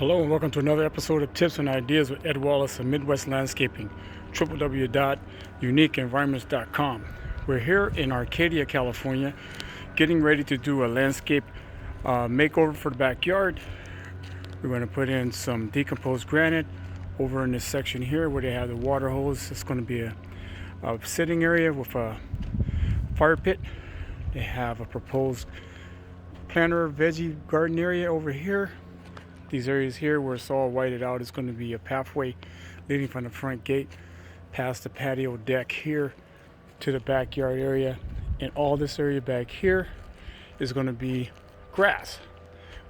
Hello and welcome to another episode of Tips and Ideas with Ed Wallace of Midwest Landscaping, www.uniqueenvironments.com. We're here in Arcadia, California, getting ready to do a landscape makeover for the backyard. We're going to put in some decomposed granite over in this section here where they have the water hose. It's going to be a sitting area with a fire pit. They have a proposed planter veggie garden area over here. These areas here where it's all whited out is going to be a pathway leading from the front gate past the patio deck here to the backyard area. And all this area back here is going to be grass,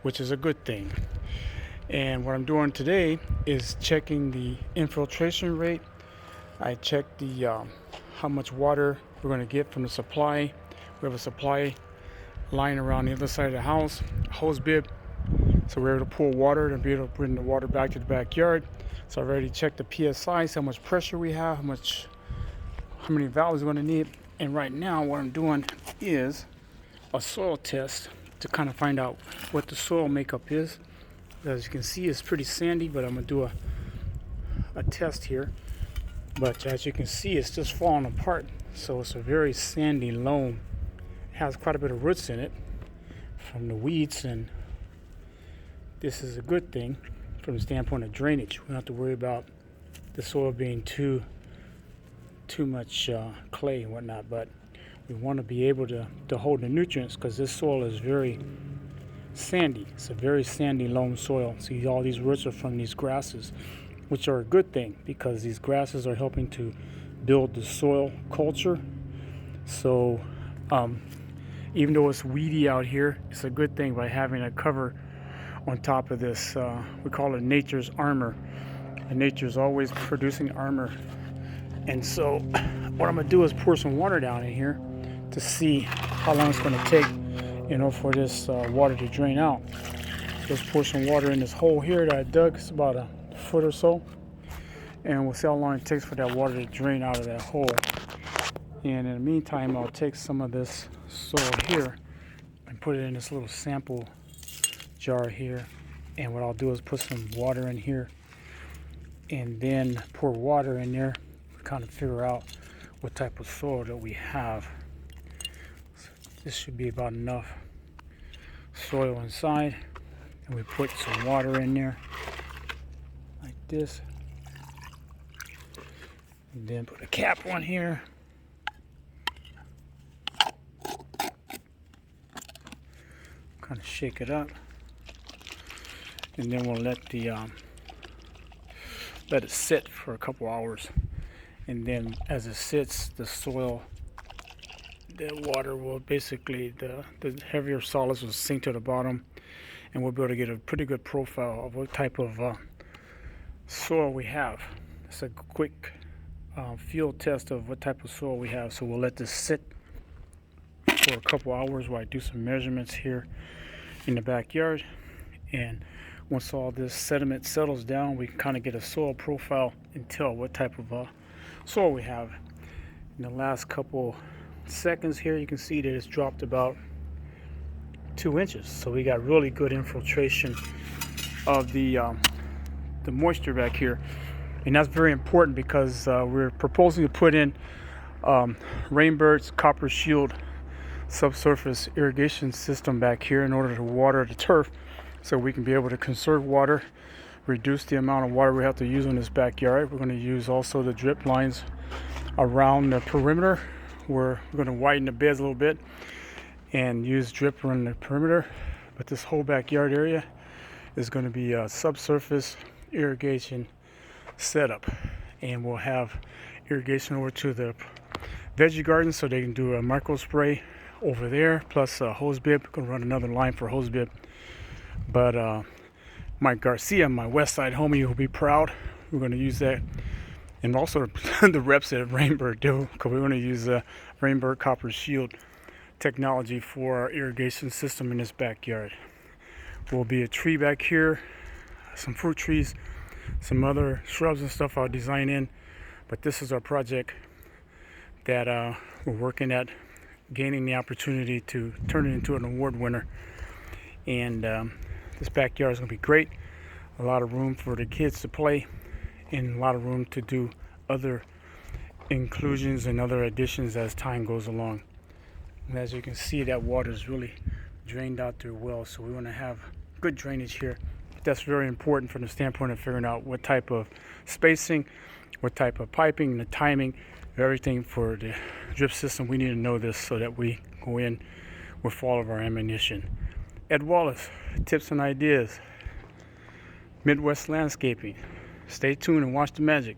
which is a good thing. And what I'm doing today is checking the infiltration rate. I checked the how much water we're going to get from the supply. We have a supply line around the other side of the house, a hose bib. So we're able to pull water and be able to bring the water back to the backyard. So I've already checked the PSI, how much pressure we have, how many valves we're going to need. And right now what I'm doing is a soil test to kind of find out what the soil makeup is. As you can see, it's pretty sandy, but I'm going to do a test here. But as you can see, it's just falling apart. So it's a very sandy loam. It has quite a bit of roots in it from the weeds, and this is a good thing from the standpoint of drainage. We don't have to worry about the soil being too much clay and whatnot, but we want to be able to hold the nutrients because this soil is very sandy. It's a very sandy loam soil. See, all these roots are from these grasses, which are a good thing because these grasses are helping to build the soil culture. So even though it's weedy out here, it's a good thing by having a cover on top of this. We call it nature's armor, and nature's always producing armor. And so what I'm gonna do is pour some water down in here to see how long it's gonna take, for this water to drain out. Just pour some water in this hole here that I dug. It's about a foot or so, and we'll see how long it takes for that water to drain out of that hole. And in the meantime, I'll take some of this soil here and put it in this little sample jar here, and what I'll do is put some water in here and then pour water in there to kind of figure out what type of soil that we have. So this should be about enough soil inside, and we put some water in there like this, and then put a cap on here. Kind of shake it up. And then we'll let it sit for a couple hours, and then as it sits, the water will basically, the heavier solids will sink to the bottom, and we'll be able to get a pretty good profile of what type of soil we have. It's a quick field test of what type of soil we have. So we'll let this sit for a couple hours while I do some measurements here in the backyard. And once all this sediment settles down, we can kind of get a soil profile and tell what type of soil we have. In the last couple seconds here, you can see that it's dropped about 2 inches. So we got really good infiltration of the moisture back here. And that's very important because we're proposing to put in Rainbird's Copper Shield subsurface irrigation system back here in order to water the turf, so we can be able to conserve water, reduce the amount of water we have to use in this backyard. We're going to use also the drip lines around the perimeter, where we're going to widen the beds a little bit and use drip around the perimeter. But this whole backyard area is going to be a subsurface irrigation setup, and we'll have irrigation over to the veggie garden so they can do a micro spray over there, plus a hose bib. We're going to run another line for a hose bib. But Mike Garcia, my west side homie, will be proud. We're going to use that, and also the reps at Rainbird do, because we're going to use Rainbird Copper Shield technology for our irrigation system in this backyard. Will be a tree back here, some fruit trees, some other shrubs and stuff I'll design in. But this is our project that we're working at, gaining the opportunity to turn it into an award winner. And this backyard is going to be great. a lot of room for the kids to play, and a lot of room to do other inclusions and other additions as time goes along. And as you can see, that water is really drained out through well, so we want to have good drainage here. That's very important from the standpoint of figuring out what type of spacing, what type of piping, the timing, everything for the drip system. We need to know this so that we go in with all of our ammunition. Ed Wallace, tips and ideas, Midwest Landscaping. Stay tuned and watch the magic.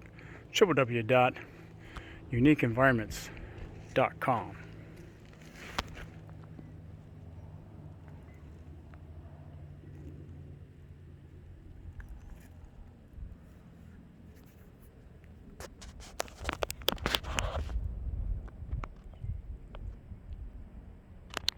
www.uniqueenvironments.com